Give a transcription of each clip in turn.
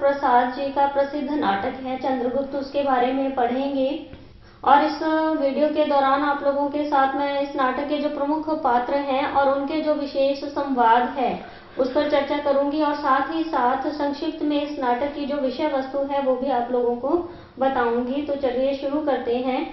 प्रसाद जी का प्रसिद्ध नाटक है चंद्रगुप्त, उसके बारे में पढ़ेंगे। और इस वीडियो के दौरान आप लोगों के साथ मैं इस नाटक के जो प्रमुख पात्र हैं और उनके जो विशेष संवाद है उस पर चर्चा करूंगी, और साथ ही साथ संक्षिप्त में इस नाटक की जो विषय वस्तु है वो भी आप लोगों को बताऊंगी। तो चलिए शुरू करते हैं।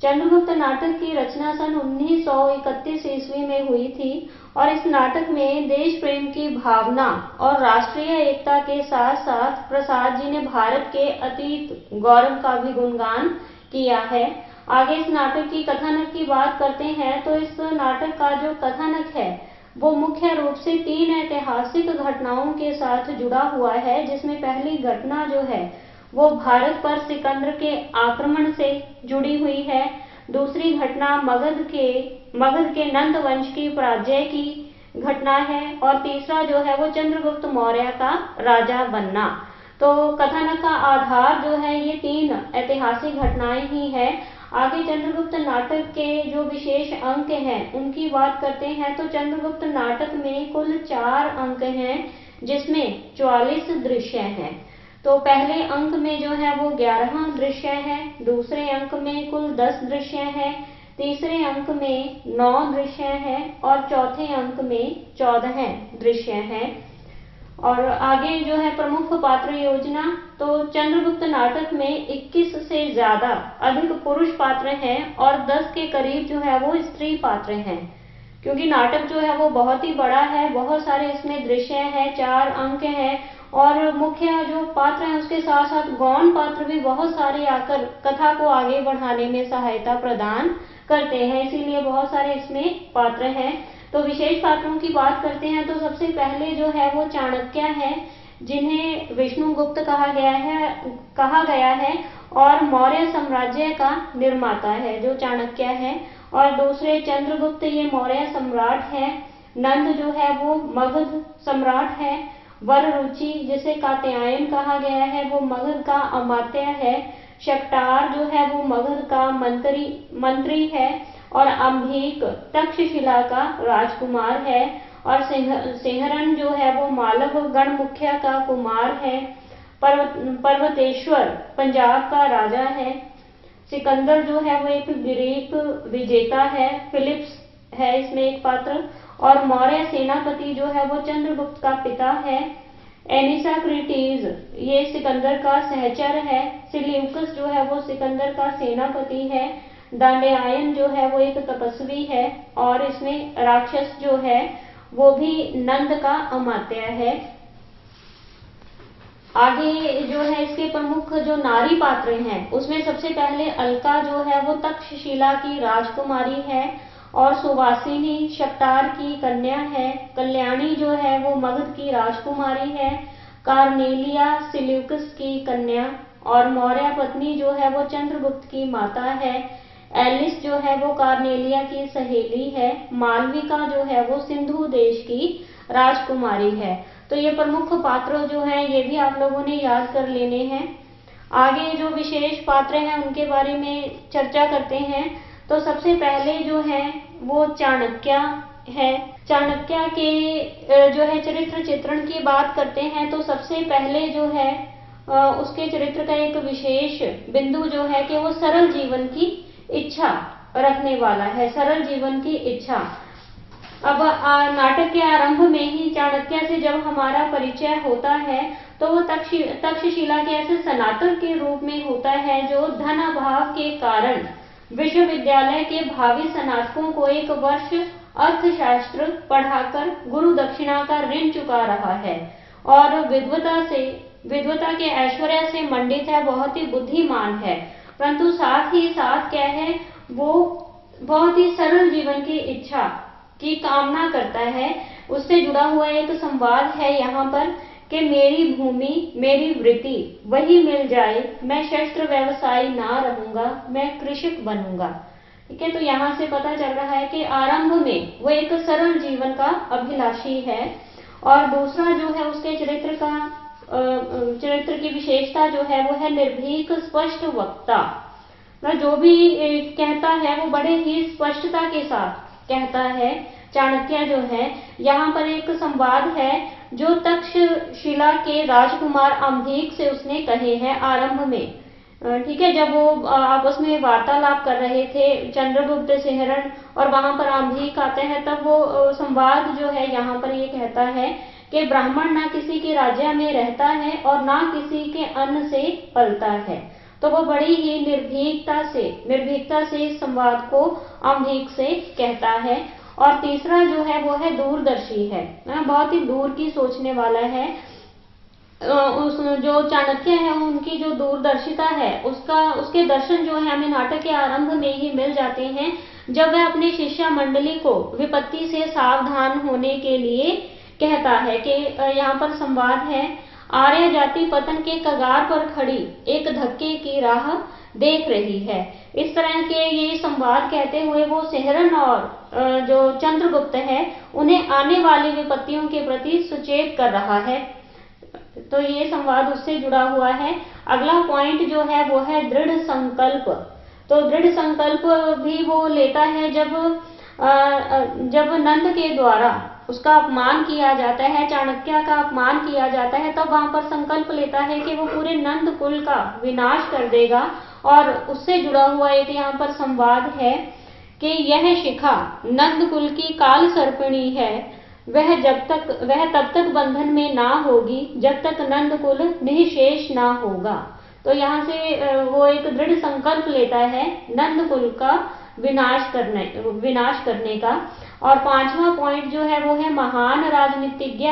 चंद्रगुप्त नाटक की रचना सन 1931 ईस्वी में हुई थी और इस नाटक में देश प्रेम की भावना और राष्ट्रीय एकता के साथ साथ प्रसाद जी ने भारत के अतीत गौरव का भी गुणगान किया है। आगे इस नाटक की कथानक की बात करते हैं तो इस नाटक का जो कथानक है वो मुख्य रूप से 3 ऐतिहासिक घटनाओं के साथ जुड़ा हुआ है, जिसमें पहली घटना जो है वो भारत पर सिकंदर के आक्रमण से जुड़ी हुई है, दूसरी घटना मगध के नंद वंश की पराजय की घटना है और तीसरा जो है वो चंद्रगुप्त मौर्य का राजा बनना। तो कथानक का आधार जो है ये 3 ऐतिहासिक घटनाएं ही है। आगे चंद्रगुप्त नाटक के जो विशेष अंक हैं उनकी बात करते हैं तो चंद्रगुप्त नाटक में कुल 4 अंक हैं जिसमें 44 दृश्य हैं। तो पहले अंक में जो है वो 11 दृश्य है, दूसरे अंक में कुल 10 दृश्य है, तीसरे अंक में 9 दृश्य है और चौथे अंक में 14 दृश्य हैं। और आगे जो है प्रमुख पात्र योजना, तो चंद्रगुप्त नाटक में 21 से ज्यादा अधिक पुरुष पात्र हैं और 10 के करीब जो है वो स्त्री पात्र हैं। क्योंकि नाटक जो है वो बहुत ही बड़ा है, बहुत सारे इसमें दृश्य हैं, 4 अंक हैं और मुख्य जो पात्र हैं उसके साथ साथ गौण पात्र भी बहुत सारे आकर कथा को आगे बढ़ाने में सहायता प्रदान करते हैं, इसीलिए बहुत सारे इसमें पात्र हैं। तो विशेष पात्रों की बात करते हैं तो सबसे पहले जो है वो चाणक्य है, जिन्हें विष्णुगुप्त कहा गया है और मौर्य साम्राज्य का निर्माता है जो चाणक्य है। और दूसरे चंद्रगुप्त, ये मौर्य सम्राट है। नंद जो है वो मगध सम्राट है। वररुचि, जिसे कात्यायन कहा गया है, वो मगध का अमात्य है। शक्टार जो है वो मगध का मंत्री है और अंबिक तक्षशिला का राजकुमार है। और सिंहरण जो है वो मालव गण मुखिया का कुमार है। पर्वतेश्वर पंजाब का राजा है। सिकंदर जो है वो एक ग्रीक विजेता है। फिलिप्स है इसमें एक पात्र। और मौर्य सेनापति जो है वो चंद्रगुप्त का पिता है। एनिसाक्रिटीज ये सिकंदर का सहचर है। सिल्यूकस जो है वो सिकंदर का सेनापति है। दांड्यायन जो है वो एक तपस्वी है और इसमें राक्षस जो है वो भी नंद का अमात्य है। आगे जो है इसके प्रमुख जो नारी पात्र हैं उसमें सबसे पहले अलका जो है वो तक्षशिला की राजकुमारी है और सुवासिनी शक्टार की कन्या है। कल्याणी जो है वो मगध की राजकुमारी है। कार्नेलिया सिल्यूकस की कन्या और मौर्य पत्नी जो है वो चंद्रगुप्त की माता है। एलिस जो है वो कार्नेलिया की सहेली है। मालविका जो है वो सिंधु देश की राजकुमारी है। तो ये प्रमुख पात्र जो हैं ये भी आप लोगों ने याद कर लेने हैं। आगे जो विशेष पात्र हैं उनके बारे में चर्चा करते हैं। तो सबसे पहले जो है वो चाणक्य है। चाणक्य के जो है चरित्र चित्रण की बात करते हैं तो सबसे पहले जो है उसके चरित्र का एक विशेष बिंदु जो है कि वो सरल जीवन की इच्छा रखने वाला है, सरल जीवन की इच्छा। अब नाटक के आरंभ में ही चाणक्य से जब हमारा परिचय होता है तो वो तक्षशिला के ऐसे सनातन के रूप में होता है जो धन अभाव के कारण विश्वविद्यालय के भावी स्नातकों को 1 वर्ष अर्थशास्त्र पढ़ाकर गुरु दक्षिणा का ऋण चुका रहा है और विद्वता के ऐश्वर्य से मंडित है, बहुत ही बुद्धिमान है, परंतु साथ ही साथ क्या है वो बहुत ही सरल जीवन की इच्छा की कामना करता है। उससे जुड़ा हुआ एक संवाद है यहाँ पर कि मेरी भूमि मेरी वृत्ति वही मिल जाए, मैं शस्त्र व्यवसायी ना रहूंगा, मैं कृषक बनूंगा। ठीक है, तो यहाँ से पता चल रहा है कि आरंभ में वो एक सरल जीवन का अभिलाषी है। और दूसरा जो है उसके चरित्र की विशेषता जो है वो है निर्भीक स्पष्ट वक्ता। जो भी कहता है वो बड़े ही स्पष्टता के साथ कहता है। चाणक्य जो है यहाँ पर एक संवाद है जो तक्षशिला के राजकुमार अम्भिक से उसने कहे हैं आरंभ में। ठीक है, जब वो आपस में वार्तालाप कर रहे थे चंद्रगुप्त सिंहरण और वहां पर अम्भिक आते हैं, तब वो संवाद जो है यहाँ पर ये कहता है कि ब्राह्मण ना किसी के राज्य में रहता है और ना किसी के अन्न से पलता है। तो वो बड़ी ही निर्भीकता से इस संवाद को अम्भिक से कहता है। और तीसरा जो है वो है दूरदर्शी है, बहुत ही दूर की सोचने वाला है। उस जो चाणक्य है उनकी जो दूरदर्शिता है उसके दर्शन जो है हमें नाटक के आरंभ में ही मिल जाते हैं, जब वह अपने शिष्य मंडली को विपत्ति से सावधान होने के लिए कहता है कि यहाँ पर संवाद है, आर्य जाति पतन के कगार पर खड़ी एक धक्के की राह देख रही है। इस तरह के ये संवाद कहते हुए वो सिंहरण और जो चंद्रगुप्त है उन्हें आने वाली विपत्तियों के प्रति सचेत कर रहा है। तो ये संवाद उससे जुड़ा हुआ है। अगला पॉइंट जो है वो है दृढ़ संकल्प। तो दृढ़ संकल्प भी वो लेता है जब नंद के द्वारा उसका अपमान किया जाता है, चाणक्य का अपमान किया जाता है, तब वहां पर संकल्प लेता है कि वो पूरे नंद कुल का विनाश कर देगा। और उससे जुड़ा हुआ एक यहाँ पर संवाद है कि यह शिखा नंद कुल की काल सर्पिणी है, वह तब तक बंधन में ना होगी जब तक नंद कुल निःशेष ना होगा। तो यहाँ से वो एक दृढ़ संकल्प लेता है नंद कुल का विनाश करने का। और पांचवा पॉइंट जो है वो है महान राजनीतिज्ञ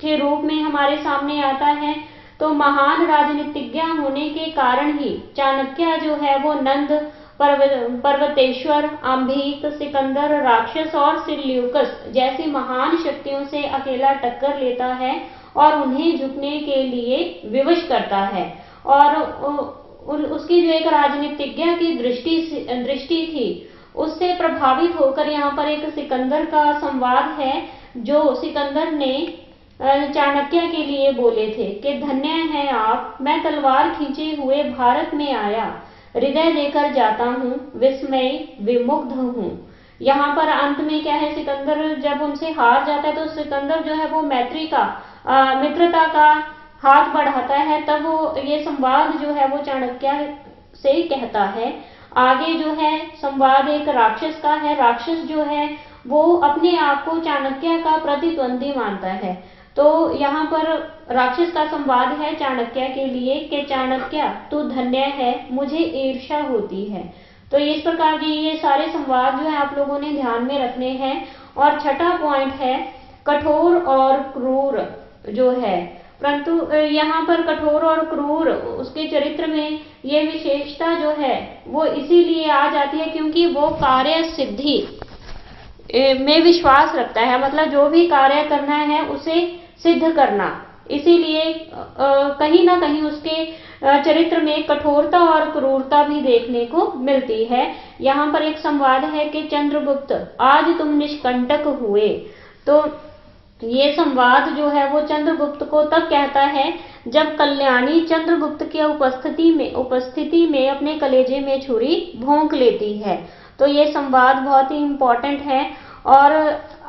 के रूप में हमारे सामने आता है। तो महान राजनीतिज्ञ होने के कारण ही चाणक्य जो है वो नंद, पर्वतेश्वर, अम्भिक, सिकंदर, राक्षस और सिल्यूकस जैसी महान शक्तियों से अकेला टक्कर लेता है और उन्हें झुकने के लिए विवश करता है। और उसकी जो एक राजनीतिज्ञ की दृष्टि थी उससे प्रभावित होकर यहाँ पर एक सिकंदर का संवाद है, जो सिकंदर ने चाणक्य के लिए बोले थे कि धन्य है आप, मैं तलवार खींचे हुए भारत में आया, हृदय देकर जाता हूँ, विस्मय विमुग्ध हूँ। यहाँ पर अंत में क्या है, सिकंदर जब उनसे हार जाता है तो सिकंदर जो है वो मित्रता का हाथ बढ़ाता है, तब वो ये संवाद जो है वो चाणक्य से कहता है। आगे जो है संवाद एक राक्षस का है। राक्षस जो है वो अपने आप को चाणक्य का प्रतिद्वंदी मानता है। तो यहाँ पर राक्षस का संवाद है चाणक्य के लिए कि चाणक्य तू धन्य है, मुझे ईर्ष्या होती है। तो इस प्रकार की ये सारे संवाद जो है आप लोगों ने ध्यान में रखने हैं। और छठा पॉइंट है कठोर और क्रूर जो है, परंतु यहाँ पर कठोर और क्रूर उसके चरित्र में ये विशेषता जो है वो इसीलिए आ जाती है क्योंकि वो कार्य सिद्धि में विश्वास रखता है, मतलब जो भी कार्य करना है उसे सिद्ध करना। इसीलिए कहीं ना कहीं उसके चरित्र में कठोरता और क्रूरता भी देखने को मिलती है। यहाँ पर एक संवाद है कि चंद्रगुप्त आज तुम निष्कंटक हुए। तो ये संवाद जो है वो चंद्रगुप्त को तब कहता है जब कल्याणी चंद्रगुप्त की उपस्थिति में अपने कलेजे में छुरी भोंक लेती है। तो ये संवाद बहुत ही इम्पोर्टेंट है। और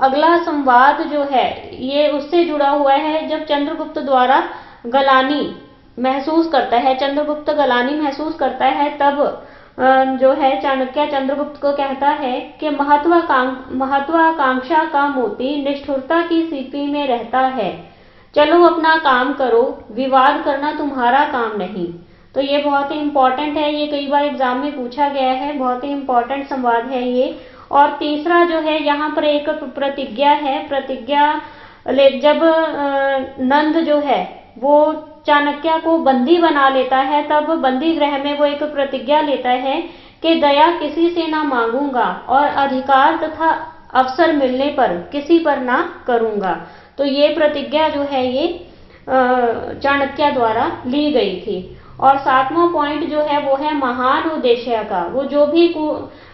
अगला संवाद जो है ये उससे जुड़ा हुआ है जब चंद्रगुप्त द्वारा गलानी महसूस करता है, चंद्रगुप्त गलानी महसूस करता है, तब जो है चाणक्य चंद्रगुप्त को कहता है कि महत्वाकांक्षा का मोती निष्ठुरता की सीपी में रहता है, चलो अपना काम करो, विवाद करना तुम्हारा काम नहीं। तो ये बहुत ही इम्पोर्टेंट है, ये कई बार एग्जाम में पूछा गया है, बहुत ही इम्पोर्टेंट संवाद है ये। और तीसरा जो है यहाँ पर एक प्रतिज्ञा है। जब नंद जो है वो चाणक्य को बंदी बना लेता है, तब बंदी गृह में वो एक प्रतिज्ञा लेता है कि दया किसी से ना मांगूंगा और अधिकार तथा अवसर मिलने पर किसी पर ना करूंगा। तो ये प्रतिज्ञा जो है ये चाणक्य द्वारा ली गई थी। और सातवां पॉइंट जो है वो है महान उद्देश्य का। वो जो भी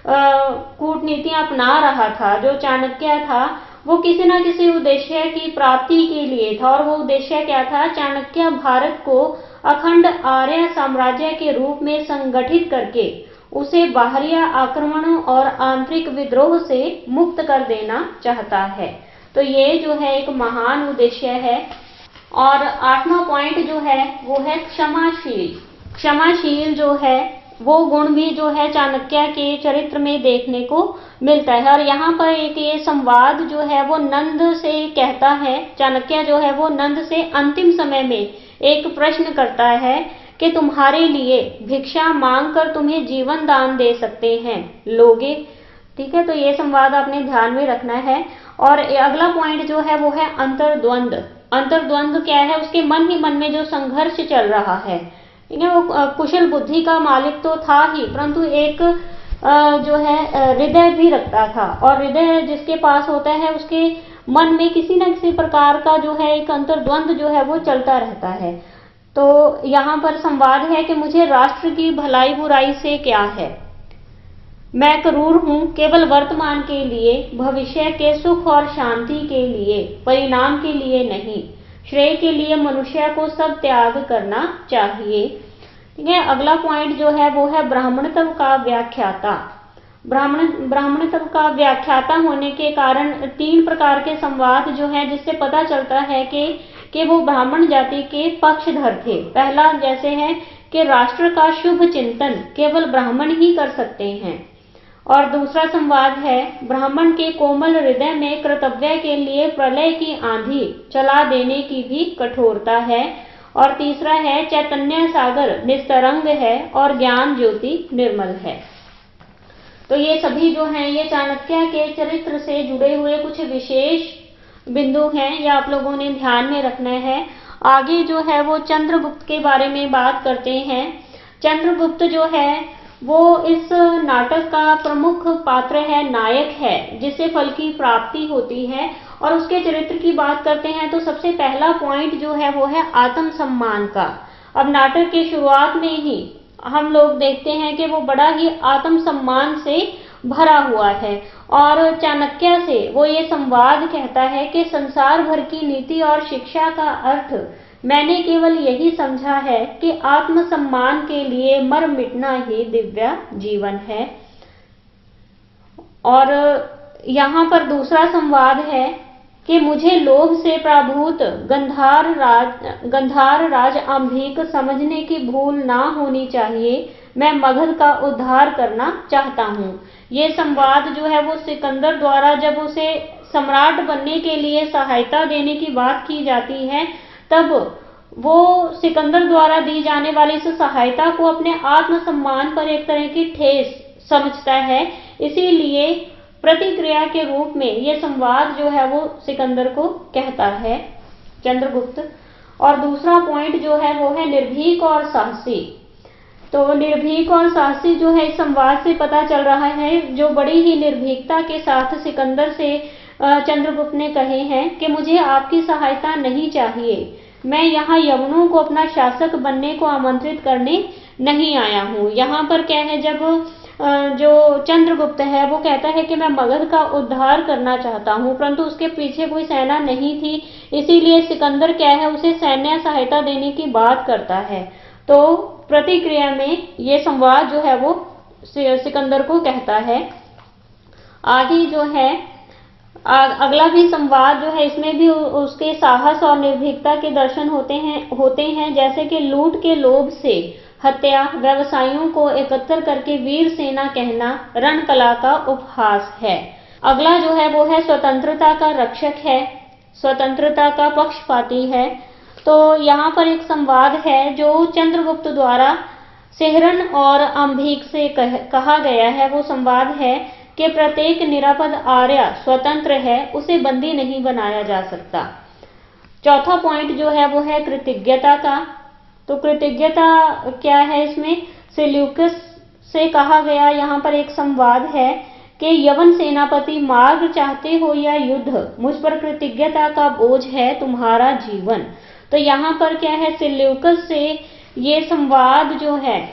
कूटनीतियां अपना रहा था, जो चाणक्य था, वो किसी न किसी उद्देश्य की प्राप्ति के लिए था। और वो उद्देश्य क्या था? चाणक्य भारत को अखंड आर्य साम्राज्य के रूप में संगठित करके उसे बाहरी आक्रमणों और आंतरिक विद्रोह से मुक्त कर देना चाहता है। तो ये जो है एक महान उद्देश्य है। और 8वां पॉइंट जो है वो है क्षमाशील। क्षमाशील जो है वो गुण भी जो है चाणक्य के चरित्र में देखने को मिलता है। और यहाँ पर एक ये संवाद जो है वो नंद से कहता है, चाणक्य जो है वो नंद से अंतिम समय में एक प्रश्न करता है कि तुम्हारे लिए भिक्षा मांगकर तुम्हें जीवन दान दे सकते हैं, लोगे? ठीक है, तो ये संवाद आपने ध्यान में रखना है। और अगला पॉइंट जो है वो है अंतर्द्वंद। अंतर्द्वंद क्या है? उसके मन ही मन में जो संघर्ष चल रहा है, ठीक है, वो कुशल बुद्धि का मालिक तो था ही, परंतु एक जो है हृदय भी रखता था। और हृदय जिसके पास होता है उसके मन में किसी न किसी प्रकार का जो है एक अंतर्द्वंद जो है वो चलता रहता है। तो यहाँ पर संवाद है कि मुझे राष्ट्र की भलाई बुराई से क्या है, मैं क्रूर हूँ केवल वर्तमान के लिए, भविष्य के सुख और शांति के लिए, परिणाम के लिए नहीं। श्रेय के लिए मनुष्य को सब त्याग करना चाहिए। ठीक है, अगला पॉइंट जो है वो है ब्राह्मणत्व का व्याख्याता। ब्राह्मणत्व का व्याख्याता होने के कारण 3 प्रकार के संवाद जो है जिससे पता चलता है कि वो ब्राह्मण जाति के पक्षधर थे। पहला जैसे है कि राष्ट्र का शुभ चिंतन केवल ब्राह्मण ही कर सकते हैं। और दूसरा संवाद है ब्राह्मण के कोमल हृदय में कर्तव्य के लिए प्रलय की आंधी चला देने की भी कठोरता है। और तीसरा है चैतन्य सागर निस्तरंग है और ज्ञान ज्योति निर्मल है। तो ये सभी जो हैं ये चाणक्य के चरित्र से जुड़े हुए कुछ विशेष बिंदु हैं, ये आप लोगों ने ध्यान में रखना है। आगे जो है वो चंद्रगुप्त के बारे में बात करते हैं। चंद्रगुप्त जो है वो इस नाटक का प्रमुख पात्र है, नायक है, जिससे फल की प्राप्ति होती है। और उसके चरित्र की बात करते हैं तो सबसे पहला पॉइंट जो है वो है आत्मसम्मान का। अब नाटक की शुरुआत में ही हम लोग देखते हैं कि वो बड़ा ही आत्मसम्मान से भरा हुआ है। और चाणक्य से वो ये संवाद कहता है कि संसार भर की नीति और शिक्षा का अर्थ मैंने केवल यही समझा है कि आत्मसम्मान के लिए मर मिटना ही दिव्य जीवन है। और यहाँ पर दूसरा संवाद है कि मुझे लोभ से प्रभूत गंधार राज अम्भिक समझने की भूल ना होनी चाहिए, मैं मगध का उद्धार करना चाहता हूँ। ये संवाद जो है वो सिकंदर द्वारा जब उसे सम्राट बनने के लिए सहायता देने की बात की जाती है, तब वो सिकंदर द्वारा दी जाने वाली इस सहायता को अपने आत्मसम्मान पर एक तरह की ठेस समझता है। इसीलिए प्रतिक्रिया के रूप में ये संवाद जो है वो सिकंदर को कहता है चंद्रगुप्त। और दूसरा पॉइंट जो है वो है निर्भीक और साहसी। तो निर्भीक और साहसी जो है इस संवाद से पता चल रहा है, जो बड़ी ही निर्भीकता के साथ सिकंदर से चंद्रगुप्त ने कहे हैं कि मुझे आपकी सहायता नहीं चाहिए, मैं यहाँ यवनों को अपना शासक बनने को आमंत्रित करने नहीं आया हूँ। यहाँ पर क्या है, जब जो चंद्रगुप्त है वो कहता है कि मैं मगध का उद्धार करना चाहता हूँ, परंतु उसके पीछे कोई सेना नहीं थी, इसीलिए सिकंदर क्या है उसे सैन्य सहायता देने की बात करता है। तो प्रतिक्रिया में ये संवाद जो है वो सिकंदर को कहता है। आगे जो है अगला भी संवाद जो है इसमें भी उसके साहस और निर्भीकता के दर्शन होते हैं जैसे कि लूट के लोभ से हत्या, व्यवसायियों को एकत्र करके वीर सेना कहना रण कला का उपहास है। अगला जो है वो है स्वतंत्रता का रक्षक है, स्वतंत्रता का पक्षपाती है। तो यहाँ पर एक संवाद है जो चंद्रगुप्त द्वारा सेहरन और अम्भिक से कहा गया है। वो संवाद है कि प्रत्येक निरापद आर्य स्वतंत्र है, उसे बंदी नहीं बनाया जा सकता। चौथा पॉइंट जो है वो है कृतज्ञता का। तो कृतज्ञता क्या है, इसमें सेल्यूकस से कहा गया यहाँ पर एक संवाद है कि यवन सेनापति मार्ग चाहते हो या युद्ध, मुझ पर कृतज्ञता का बोझ है तुम्हारा जीवन। तो यहाँ पर क्या है, सेल्यूकस से ये संवाद जो है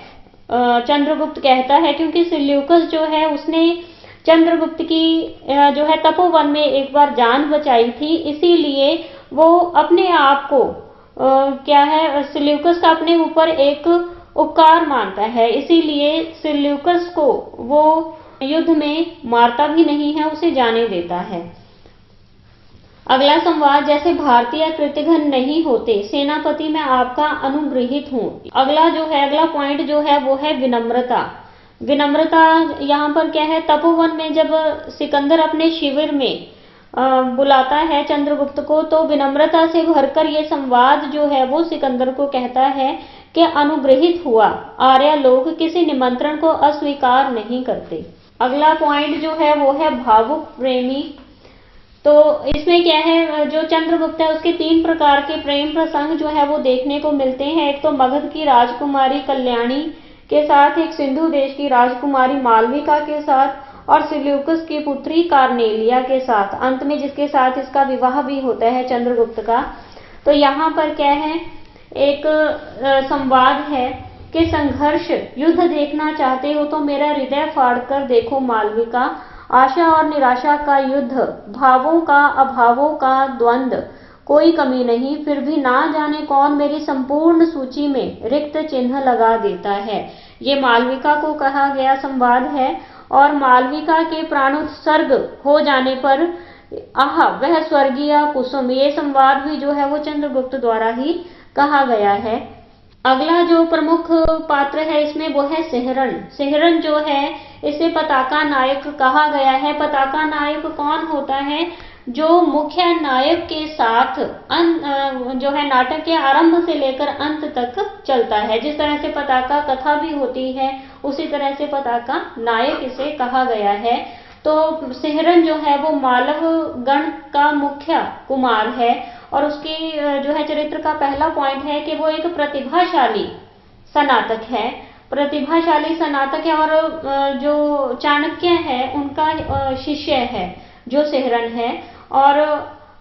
चंद्रगुप्त कहता है, क्योंकि सेल्यूकस जो है उसने चंद्रगुप्त की जो है तपोवन में एक बार जान बचाई थी, इसीलिए वो अपने आप को क्या है सेल्यूकस का अपने ऊपर एक उपकार मानता है, इसीलिए सेल्यूकस को वो युद्ध में मारता भी नहीं है, उसे जाने देता है। अगला संवाद, जैसे भारतीय कृतघ्न नहीं होते, सेनापति मैं आपका अनुग्रहित हूँ। अगला पॉइंट जो है वो है विनम्रता। विनम्रता यहाँ पर क्या है, तपोवन में जब सिकंदर अपने शिविर में बुलाता है चंद्रगुप्त को, तो विनम्रता से भरकर ये संवाद जो है वो सिकंदर को कहता है कि अनुग्रहित हुआ, आर्य लोग किसी निमंत्रण को अस्वीकार नहीं करते। अगला पॉइंट जो है वो है भावुक प्रेमी। तो इसमें क्या है, जो चंद्रगुप्त है उसके 3 प्रकार के प्रेम प्रसंग जो है वो देखने को मिलते हैं। एक तो मगध की राजकुमारी कल्याणी के साथ, एक सिंधु देश की राजकुमारी मालविका के साथ, और सिल्यूकस की पुत्री कार्नेलिया के साथ, अंत में जिसके साथ इसका विवाह भी होता है चंद्रगुप्त का। तो यहाँ पर क्या है, एक संवाद है कि संघर्ष, युद्ध देखना चाहते हो तो मेरा हृदय फाड़कर देखो मालविका, आशा और निराशा का युद्ध, भावों का अभावों का द्वंद्व, कोई कमी नहीं, फिर भी ना जाने कौन मेरी संपूर्ण सूची में रिक्त चिन्ह लगा देता है। ये मालविका को कहा गया संवाद है। और मालविका के प्राणोत्सर्ग हो जाने पर आह वह स्वर्गीय कुसुम, ये संवाद भी जो है वो चंद्रगुप्त द्वारा ही कहा गया है। अगला जो प्रमुख पात्र है इसमें वो है सिहरन। सिहरन जो है इसे पताका नायक कहा गया है। पताका नायक कौन होता है, जो मुख्य नायक के साथ जो है नाटक के आरंभ से लेकर अंत तक चलता है। जिस तरह से पताका कथा भी होती है, उसी तरह से पताका नायक इसे कहा गया है। तो सिहरन जो है वो मालव गण का मुख्य कुमार है, और उसकी जो है चरित्र का पहला पॉइंट है कि वो एक प्रतिभाशाली स्नातक है। प्रतिभाशाली स्नातक है, और जो चाणक्य है उनका शिष्य है जो सिहरन है, और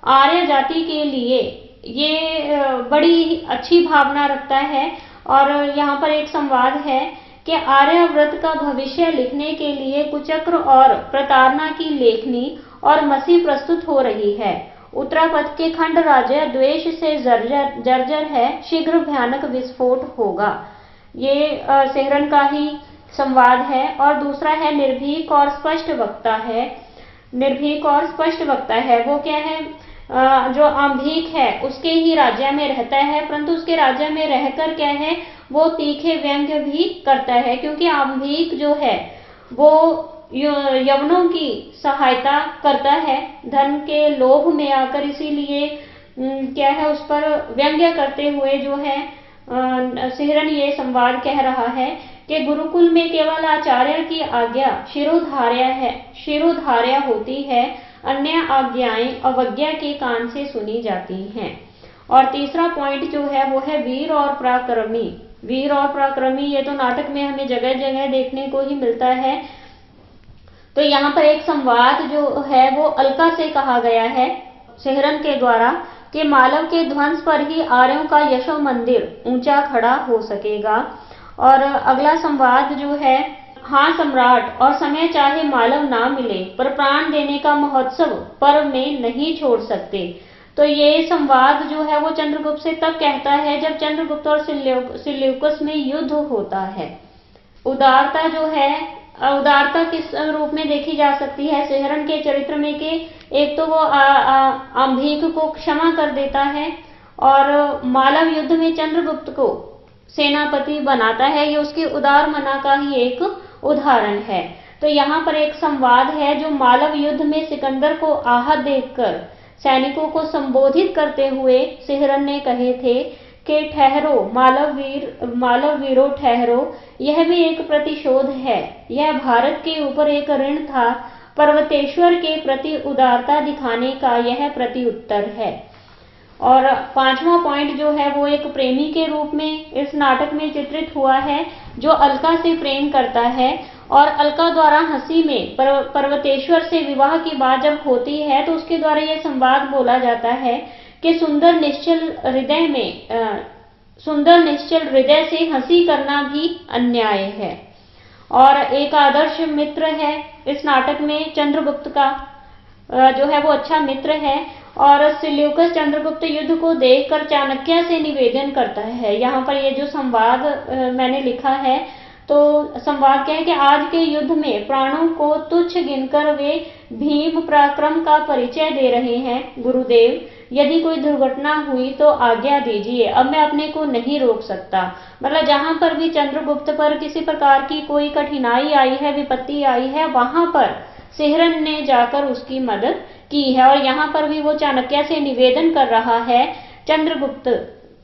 आर्य जाति के लिए ये बड़ी अच्छी भावना रखता है। और यहाँ पर एक संवाद है कि आर्यव्रत का भविष्य लिखने के लिए कुचक्र और प्रताड़ना की लेखनी और मसी प्रस्तुत हो रही है। उत्तरापथ के खंड राज्य द्वेष से जर्जर है, शीघ्र भयानक विस्फोट होगा। ये सिहरन का ही संवाद है। और दूसरा है निर्भीक और स्पष्ट वक्ता है। निर्भीक और स्पष्ट वक्ता है वो क्या है, जो आंभीक है उसके ही राज्य में रहता है, परंतु उसके राज्य में रहकर क्या है, वो तीखे व्यंग्य भी करता है, क्योंकि आंभीक जो है वो यवनों की सहायता करता है धन के लोभ में आकर, इसीलिए क्या है उस पर व्यंग्य करते हुए जो है सिहरन ये संवाद कह रहा है कि गुरुकुल में केवल आचार्य की आज्ञा शिरोधार्य होती है, अन्य आज्ञाएं अवज्ञा के कान से सुनी जाती हैं। और तीसरा पॉइंट जो है वो है वीर और पराक्रमी। वीर और पराक्रमी ये तो नाटक में हमें जगह जगह देखने को ही मिलता है। तो यहाँ पर एक संवाद जो है वो अलका से कहा गया है सिहरन के द्वारा कि मालव के ध्वंस पर ही आर्यों का यशो मंदिर ऊंचा खड़ा हो सकेगा। और अगला संवाद जो है, हाँ सम्राट, और समय चाहे मालव ना मिले पर प्राण देने का महोत्सव पर्व में नहीं छोड़ सकते। तो ये संवाद जो है वो चंद्रगुप्त से तब कहता है जब चंद्रगुप्त और सिल्यूकस में युद्ध होता है। उदारता जो है, उदारता किस रूप में देखी जा सकती है सिहरन के चरित्र में कि एक तो वो आंभीक को क्षमा कर देता है और मालव युद्ध में चंद्रगुप्त को सेनापति बनाता है। ये उसकी उदार मना का ही एक उदाहरण है। तो यहाँ पर एक संवाद है जो मालव युद्ध में सिकंदर को आहत देखकर सैनिकों को संबोधित करते हुए सिहरन ने कहे थे कि ठहरो मालव वीरों ठहरो, यह भी एक प्रतिशोध है। यह भारत के ऊपर एक ऋण था, पर्वतेश्वर के प्रति उदारता दिखाने का यह प्रत्युत्तर है। और पांचवा पॉइंट जो है वो एक प्रेमी के रूप में इस नाटक में चित्रित हुआ है जो अलका से प्रेम करता है। और अलका द्वारा हंसी में पर्वतेश्वर से विवाह की बात जब होती है तो उसके द्वारा यह संवाद बोला जाता है कि सुंदर निश्चल हृदय से हंसी करना भी अन्याय है। और एक आदर्श मित्र है इस नाटक में चंद्रगुप्त का, जो है वो अच्छा मित्र है। और सिल्यूकस चंद्रगुप्त युद्ध को देखकर चाणक्य से निवेदन करता है। यहाँ पर ये जो संवाद मैंने लिखा है तो संवाद क्या है कि आज के युद्ध में प्राणों को तुच्छ गिनकर वे भीम पराक्रम का परिचय दे रहे हैं। गुरुदेव, यदि कोई दुर्घटना हुई तो आज्ञा दीजिए, अब मैं अपने को नहीं रोक सकता। मतलब जहां पर भी चंद्रगुप्त पर किसी प्रकार की कोई कठिनाई आई है, विपत्ति आई है, वहां पर सिहरन ने जाकर उसकी मदद की है। और यहाँ पर भी वो चाणक्य से निवेदन कर रहा है चंद्रगुप्त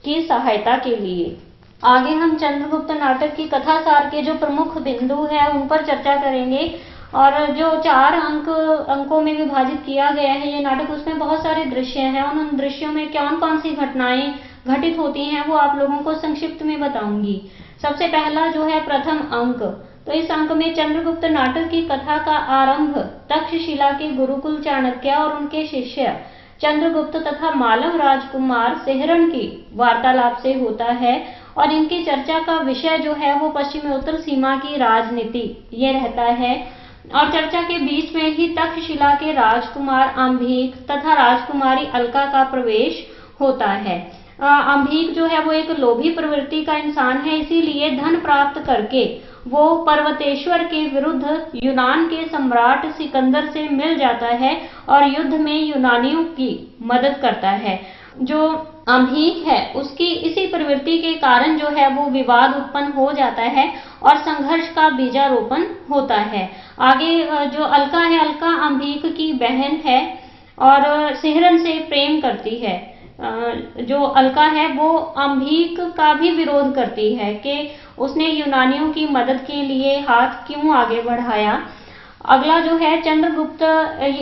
की सहायता के लिए। आगे हम चंद्रगुप्त नाटक की कथा सार के जो प्रमुख बिंदु है उन पर चर्चा करेंगे। और जो 4 अंकों में विभाजित किया गया है ये नाटक, उसमें बहुत सारे दृश्य हैं। उन दृश्यों में कौन कौन सी घटनाएं घटित होती हैं वो आप लोगों को संक्षिप्त में बताऊंगी। सबसे पहला जो है प्रथम अंक, तो इस अंक में चंद्रगुप्त नाटक की कथा का आरंभ तक्षशिला के गुरुकुल चाणक्य और उनके शिष्य चंद्रगुप्त तथा मालव राजकुमार सिहरन की वार्तालाप से होता है। और इनकी चर्चा का विषय जो है वो पश्चिमोत्तर सीमा की राजनीति ये रहता है। और चर्चा के बीच में ही तक्षशिला के राजकुमार अंभीक तथा राजकुमारी अलका का प्रवेश होता है। अंभीक जो है वो एक लोभी प्रवृत्ति का इंसान है, इसीलिए धन प्राप्त करके वो पर्वतेश्वर के विरुद्ध यूनान के सम्राट सिकंदर से मिल जाता है और युद्ध में यूनानियों की मदद करता है। जो अंभीक है उसकी इसी प्रवृत्ति के कारण जो है वो विवाद उत्पन्न हो जाता है और संघर्ष का बीजारोपण होता है। आगे जो अलका है, अलका अंभीक की बहन है और सिहरन से प्रेम करती है। जो अलका है वो अंभीक का भी विरोध करती है कि उसने यूनानियों की मदद के लिए हाथ क्यों आगे बढ़ाया। अगला जो है चंद्रगुप्त,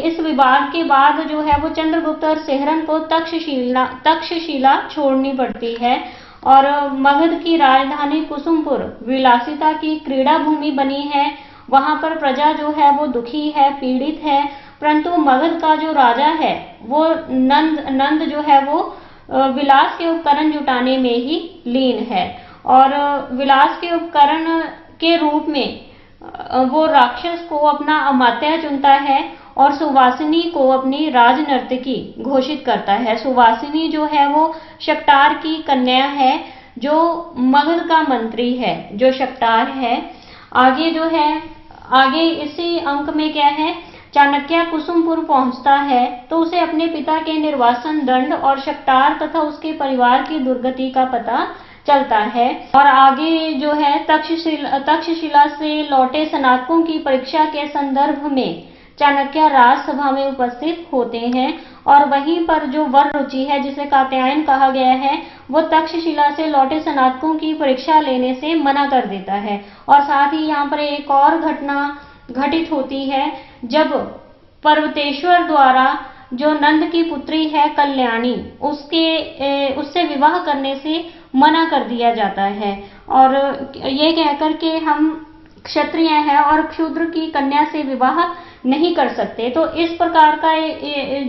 इस विवाद के बाद जो है वो चंद्रगुप्त और सिहरन को तक्षशिला छोड़नी पड़ती है और मगध की राजधानी कुसुमपुर विलासिता की क्रीड़ा भूमि बनी है। वहां पर प्रजा जो है वो दुखी है, पीड़ित है, परंतु मगध का जो राजा है वो नंद जो है वो विलास के उपकरण जुटाने में ही लीन है। और विलास के उपकरण के रूप में वो राक्षस को अपना अमात्य चुनता है और सुवासिनी को अपनी राजनर्तकी घोषित करता है। सुवासिनी जो है वो शक्टार की कन्या है, जो मगध का मंत्री है, जो शक्टार है। आगे जो है, आगे इसी अंक में क्या है, चाणक्य कुसुमपुर पहुंचता है तो उसे अपने पिता के निर्वासन दंड और शक्टार तथा उसके परिवार की दुर्गति का पता चलता है। और आगे जो है तक्षशिला से लौटे स्नातकों की परीक्षा के संदर्भ में चाणक्य राजसभा में उपस्थित होते हैं और वहीं पर जो वर रुचि है जिसे कात्यायन कहा गया है वो तक्षशिला से लौटे स्नातकों की परीक्षा लेने से मना कर देता है। और साथ ही यहाँ पर एक और घटना घटित होती है जब पर्वतेश्वर द्वारा जो नंद की पुत्री है कल्याणी उससे विवाह करने से मना कर दिया जाता है और ये कहकर के हम क्षत्रिय हैं और क्षूद्र की कन्या से विवाह नहीं कर सकते। तो इस प्रकार का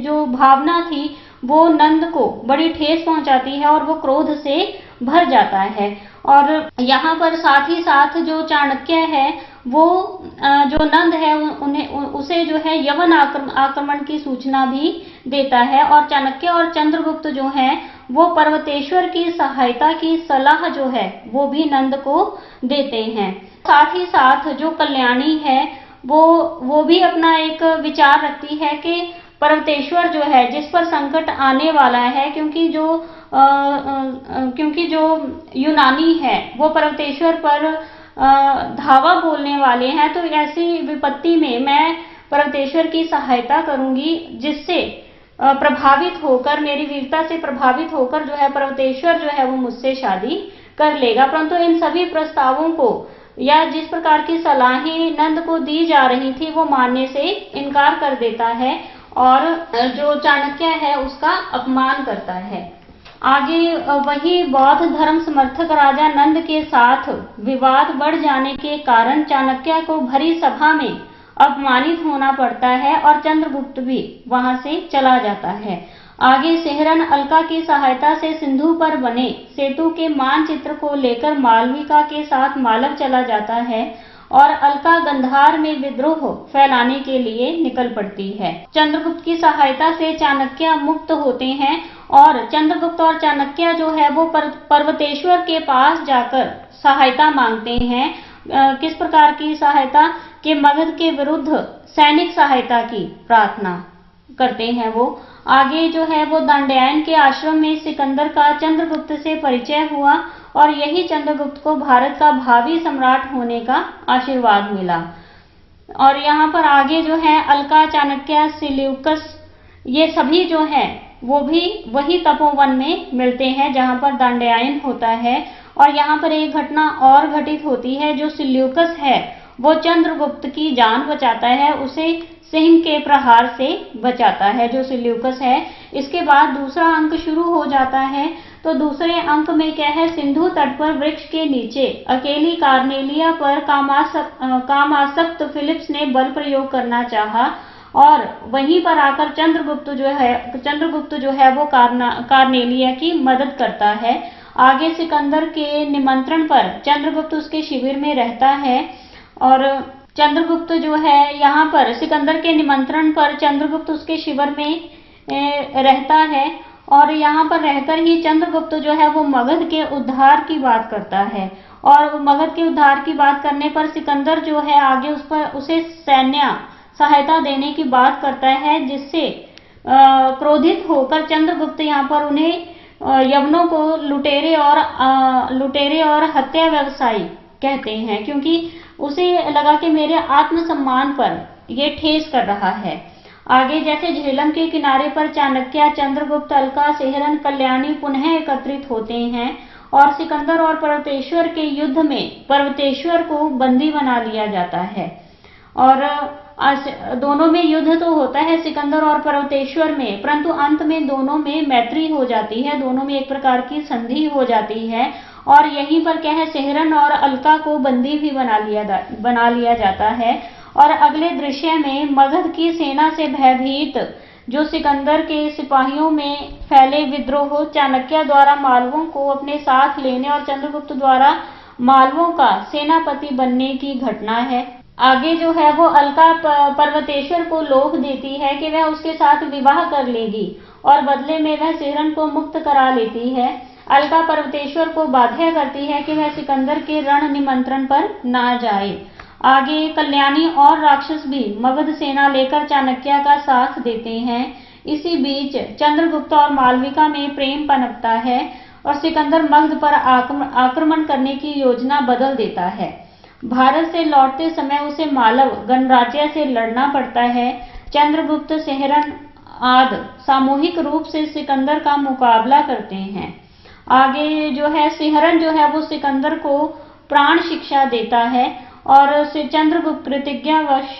जो भावना थी वो नंद को बड़ी ठेस पहुंचाती है और वो क्रोध से भर जाता है। और यहाँ पर साथ ही साथ जो चाणक्य है वो जो नंद है उसे जो है यवन आक्रमण की सूचना भी देता है और चाणक्य और चंद्रगुप्त जो हैं वो पर्वतेश्वर की सहायता की सलाह जो है वो भी नंद को देते हैं। साथ ही साथ जो कल्याणी है वो भी अपना एक विचार रखती है कि पर्वतेश्वर जो है जिस पर संकट आने वाला है, क्योंकि जो यूनानी है वो पर्वतेश्वर पर धावा बोलने वाले हैं, तो ऐसी विपत्ति में मैं पर्वतेश्वर की सहायता करूंगी जिससे प्रभावित होकर, मेरी वीरता से प्रभावित होकर जो है पर्वतेश्वर जो है वो मुझसे शादी कर लेगा। परंतु इन सभी प्रस्तावों को या जिस प्रकार की सलाहें नंद को दी जा रही थी वो मानने से इनकार कर देता है और जो चाणक्य है उसका अपमान करता है। आगे वही बौद्ध धर्म समर्थक राजा नंद के साथ विवाद बढ़ जाने के कारण चाणक्य को भरी सभा में अपमानित होना पड़ता है और चंद्रगुप्त भी वहां से चला जाता है। आगे सिहरन अलका की सहायता से सिंधु पर बने सेतु के मानचित्र को लेकर मालविका के साथ मालव चला जाता है और अलका गंधार में विद्रोह फैलाने के लिए निकल पड़ती है। चंद्रगुप्त की सहायता से चाणक्य मुक्त होते हैं और चंद्रगुप्त और चाणक्य जो है वो पर्वतेश्वर के पास जाकर सहायता मांगते हैं किस प्रकार की सहायता के मगध के विरुद्ध सैनिक सहायता की प्रार्थना करते हैं। वो आगे जो है वो दंडयायन के आश्रम में सिकंदर का चंद्रगुप्त से परिचय हुआ और यही चंद्रगुप्त को भारत का भावी सम्राट होने का आशीर्वाद मिला। और यहाँ पर आगे जो है अलका, चाणक्य, सिल्यूकस, ये सभी जो है वो भी वही तपोवन में मिलते हैं जहाँ पर दंडयायन होता है। और यहाँ पर एक घटना और घटित होती है, जो सिल्यूकस है वो चंद्रगुप्त की जान बचाता है, उसे सिंह के प्रहार से बचाता है जो सिल्यूकस है। इसके बाद दूसरा अंक शुरू हो जाता है। तो दूसरे अंक में क्या है, सिंधु तट पर वृक्ष के नीचे अकेली कार्नेलिया पर कामासक्त फिलिप्स ने बल प्रयोग करना चाहा और वहीं पर आकर चंद्रगुप्त जो है वो कार्नेलिया की मदद करता है। आगे सिकंदर के निमंत्रण पर चंद्रगुप्त उसके शिविर में रहता है और चंद्रगुप्त जो है यहाँ पर सिकंदर के निमंत्रण पर चंद्रगुप्त उसके शिविर में रहता है और यहाँ पर रहकर ही चंद्रगुप्त जो है वो मगध के उद्धार की बात करता है। और मगध के उद्धार की बात करने पर सिकंदर जो है आगे उसे सैन्य सहायता देने की बात करता है, जिससे क्रोधित होकर चंद्रगुप्त यहाँ पर उन्हें यवनों को लुटेरे और हत्या व्यवसायी कहते हैं, क्योंकि उसे लगा कि मेरे आत्मसम्मान पर ये ठेस कर रहा है। आगे जैसे झेलम के किनारे पर चाणक्य, चंद्रगुप्त, अलका, सेहरन, कल्याणी पुनः एकत्रित होते हैं और सिकंदर और पर्वतेश्वर के युद्ध में पर्वतेश्वर को बंदी बना लिया जाता है। और दोनों में युद्ध तो होता है सिकंदर और पर्वतेश्वर में, परंतु अंत में दोनों में मैत्री हो जाती है, दोनों में एक प्रकार की संधि हो जाती है। और यहीं पर क्या है, सेहरन और अलका को बंदी भी बना लिया जाता है। और अगले दृश्य में मगध की सेना से भयभीत जो सिकंदर के सिपाहियों में फैले विद्रोह, चाणक्य द्वारा मालवों को अपने साथ लेने और चंद्रगुप्त द्वारा मालवों का सेनापति बनने की घटना है। आगे जो है वो अलका पर्वतेश्वर को लोभ देती है कि वह उसके साथ विवाह कर लेगी और बदले में वह सेहरन को मुक्त करा लेती है। अलका पर्वतेश्वर को बाध्य करती है कि वह सिकंदर के रण निमंत्रण पर ना जाए। आगे कल्याणी और राक्षस भी मगध सेना लेकर चाणक्य का साथ देते हैं। इसी बीच चंद्रगुप्त और मालविका में प्रेम पनपता है और सिकंदर मगध पर आक्रमण करने की योजना बदल देता है। भारत से लौटते समय उसे मालव गणराज्य से लड़ना पड़ता है। चंद्रगुप्त, सेहरन आदि सामूहिक रूप से सिकंदर का मुकाबला करते हैं। आगे जो है सेहरन जो है वो सिकंदर को प्राण शिक्षा देता है और चंद्रगुप्त प्रतिज्ञावश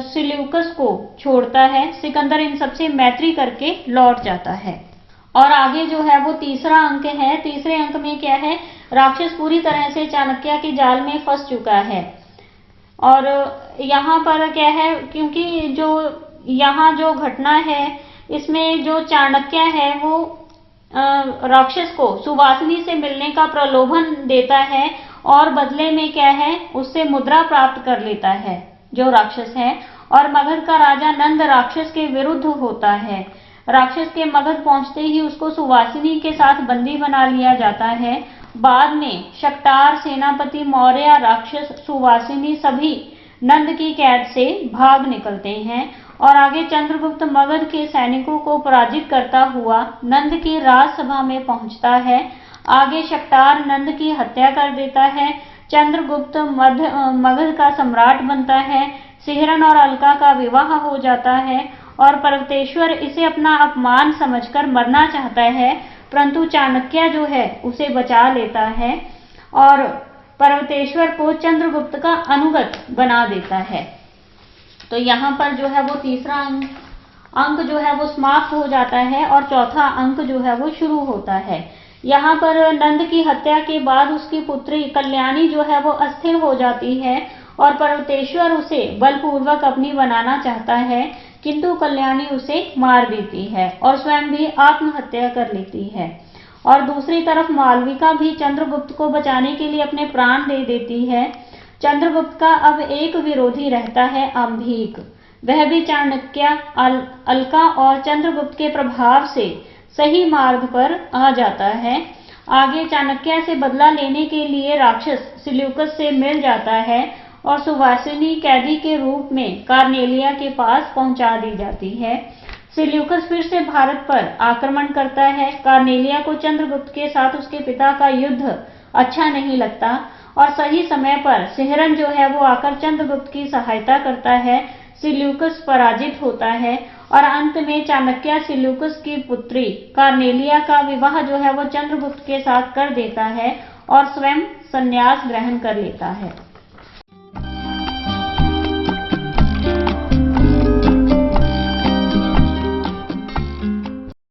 सिल्यूकस को छोड़ता है। सिकंदर इन सबसे मैत्री करके लौट जाता है। और आगे जो है वो तीसरा अंक है। तीसरे अंक में क्या है, राक्षस पूरी तरह से चाणक्य के जाल में फंस चुका है। और यहाँ पर क्या है, क्योंकि जो यहाँ जो घटना है इसमें जो चाणक्य है वो राक्षस को सुवासिनी से मिलने का प्रलोभन देता है और बदले में क्या है, उससे मुद्रा प्राप्त कर लेता है जो राक्षस है। और मगध का राजा नंद राक्षस के विरुद्ध होता है। राक्षस के मगध पहुंचते ही उसको सुवासिनी के साथ बंदी बना लिया जाता है। बाद में शक्टार, सेनापति मौर्य, राक्षस, सुवासिनी सभी नंद की कैद से भाग निकलते हैं। और आगे चंद्रगुप्त मगध के सैनिकों को पराजित करता हुआ नंद की राजसभा में पहुंचता है। आगे शक्टार नंद की हत्या कर देता है। चंद्रगुप्त मगध का सम्राट बनता है। सेहरन और अलका का विवाह हो जाता है और पर्वतेश्वर इसे अपना अपमान समझकर मरना चाहता है, परंतु चाणक्य जो है उसे बचा लेता है और पर्वतेश्वर को चंद्रगुप्त का अनुगत बना देता है। तो यहाँ पर जो है वो तीसरा अंक जो है वो समाप्त हो जाता है और चौथा अंक जो है वो शुरू होता है। यहाँ पर नंद की हत्या के बाद उसकी पुत्री कल्याणी जो है वो अस्थिर हो जाती है और पर्वतेश्वर उसे बलपूर्वक अपनी बनाना चाहता है, किंतु कल्याणी उसे मार देती है और स्वयं भी आत्महत्या कर लेती है। और दूसरी तरफ मालविका भी चंद्रगुप्त को बचाने के लिए अपने प्राण दे देती है। चंद्रगुप्त का अब एक विरोधी रहता है, अंभीक। वह भी चाणक्य, अलका और चंद्रगुप्त के प्रभाव से सही मार्ग पर आ जाता है आगे चाणक्य से बदला लेने के लिए राक्षस सिल्यूकस से मिल जाता है और सुवासिनी कैदी के रूप में कार्नेलिया के पास पहुंचा दी जाती है। सिल्यूकस फिर से भारत पर आक्रमण करता है। कार्नेलिया को चंद्रगुप्त के साथ उसके पिता का युद्ध अच्छा नहीं लगता और सही समय पर सिहरन जो है वो आकर चंद्रगुप्त की सहायता करता है। सिल्यूकस पराजित होता है और अंत में चाणक्य सिल्यूकस की पुत्री कार्नेलिया का विवाह जो है वो चंद्रगुप्त के साथ कर देता है और स्वयं संन्यास ग्रहण कर लेता है।